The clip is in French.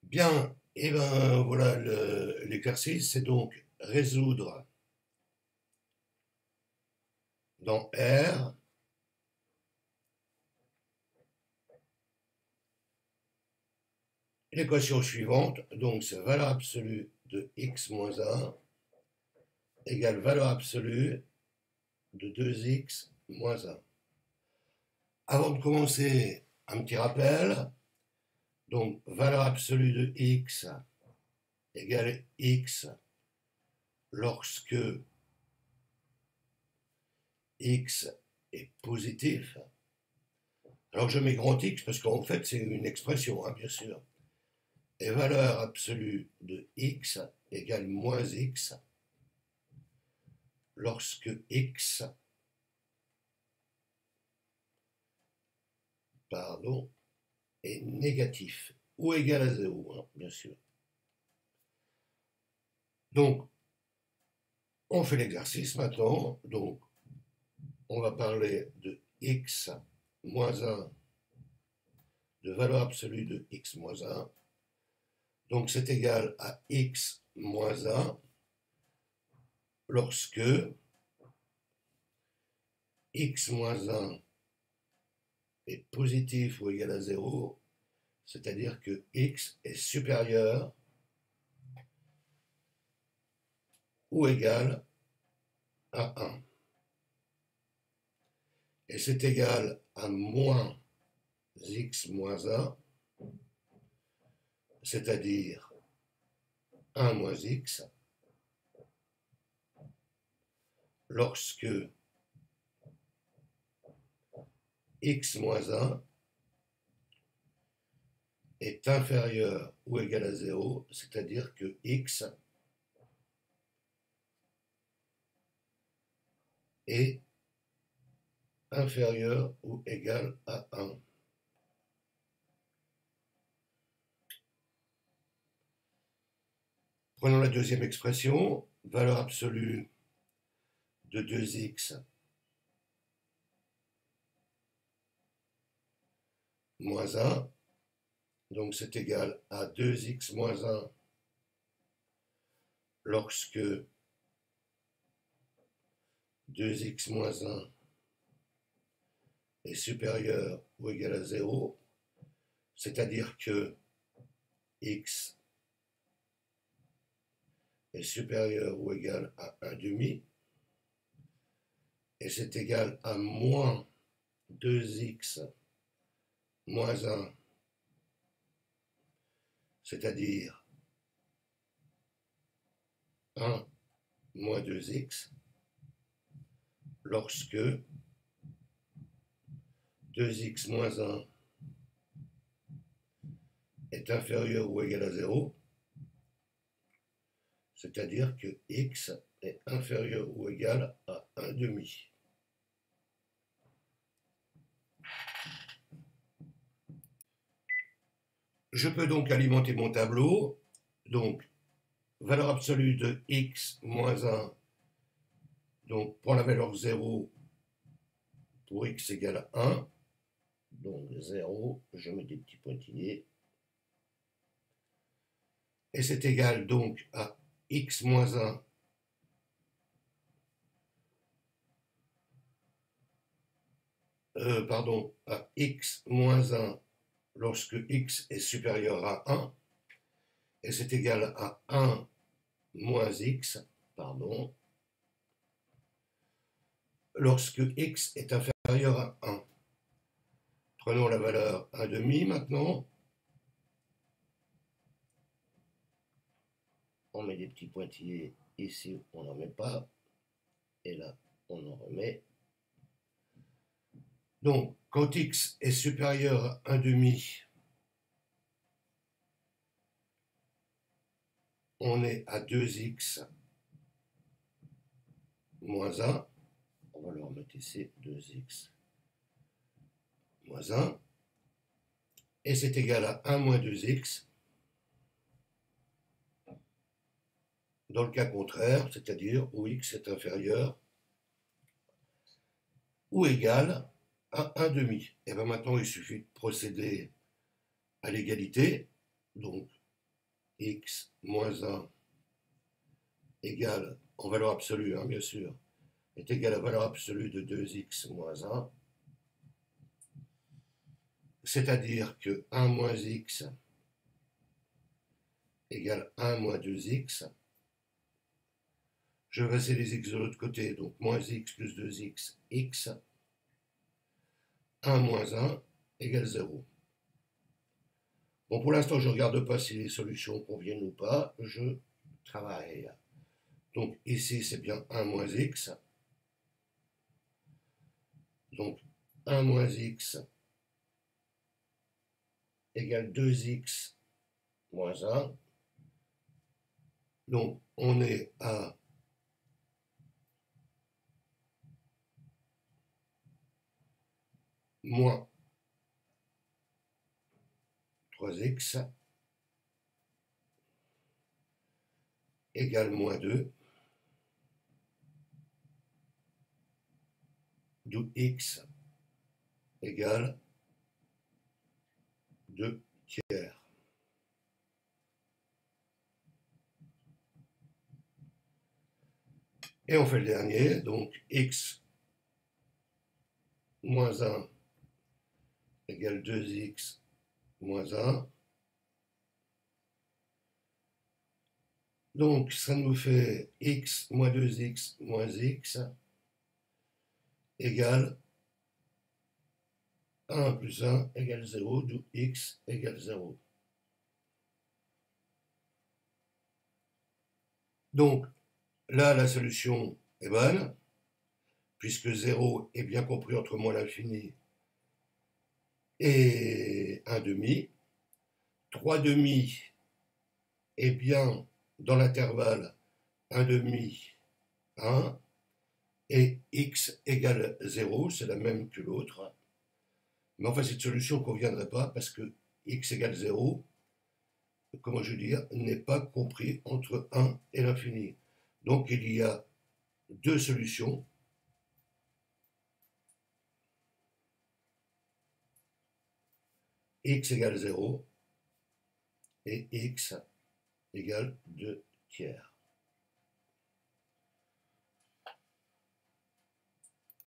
Bien, et ben voilà l'exercice, c'est donc résoudre dans R l'équation suivante, donc c'est valeur absolue de x moins 1 égale valeur absolue de 2x moins 1. Avant de commencer, un petit rappel, donc valeur absolue de x égale x lorsque x est positif. Alors je mets grand X parce qu'en fait c'est une expression, hein, bien sûr. Et valeur absolue de x égale moins x lorsque x est négatif ou égal à 0, hein, bien sûr. Donc, on fait l'exercice maintenant. Donc, on va parler de x moins 1, de valeur absolue de x moins 1. Donc, c'est égal à x moins 1 lorsque x moins 1 est positif ou égal à 0, c'est-à-dire que x est supérieur ou égal à 1. Et c'est égal à moins x moins 1, c'est-à-dire 1 moins x, lorsque x moins 1 est inférieur ou égal à 0, c'est-à-dire que x est inférieur ou égal à 1. Prenons la deuxième expression, valeur absolue de 2x moins 1, donc c'est égal à 2x moins 1 lorsque 2x moins 1 est supérieur ou égal à 0, c'est-à-dire que x est supérieur ou égal à 1 demi, et c'est égal à moins 2x moins 1, c'est-à-dire 1 moins 2x, lorsque 2x moins 1 est inférieur ou égal à 0, c'est-à-dire que x est inférieur ou égal à 1 demi. Je peux donc alimenter mon tableau. Donc, valeur absolue de x moins 1, donc pour la valeur 0, pour x égale à 1, donc 0, je mets des petits pointillés, et c'est égal donc à x moins 1 à x moins 1 lorsque x est supérieur à 1, et c'est égal à 1 moins x, lorsque x est inférieur à 1. Prenons la valeur 1 demi maintenant. On met des petits pointillés ici, on n'en met pas, et là, on en remet. Donc, quand x est supérieur à 1 demi, on est à 2x moins 1. On va le remettre ici, 2x moins 1. Et c'est égal à 1 moins 2x. Dans le cas contraire, c'est-à-dire où x est inférieur ou égal à 1 demi. Et bien maintenant, il suffit de procéder à l'égalité. Donc, x moins 1 égale, en valeur absolue, hein, bien sûr, est égal à la valeur absolue de 2x moins 1, c'est-à-dire que 1 moins x égale 1 moins 2x. Je vais passer les x de l'autre côté, donc moins x plus 2x, x. 1 moins 1 égale 0. Bon, pour l'instant, je ne regarde pas si les solutions conviennent ou pas, je travaille. Donc ici, c'est bien 1 moins x. Donc 1 moins x égale 2x moins 1. Donc on est à moins 3x égale moins 2, d'où x égale 2 tiers. Et on fait le dernier, donc x moins 1 égale 2x moins 1. Donc ça nous fait x moins 2x moins x égale 1 plus 1 égale 0, d'où x égale 0. Donc là, la solution est bonne, puisque 0 est bien compris entre moins l'infini et 1 demi. 3 demi est bien dans l'intervalle 1 demi, 1, et x égale 0, c'est la même que l'autre. Mais enfin, cette solution ne conviendrait pas parce que x égale 0, comment je veux dire, n'est pas compris entre 1 et l'infini. Donc il y a deux solutions. X égale 0 et x égale 2 tiers.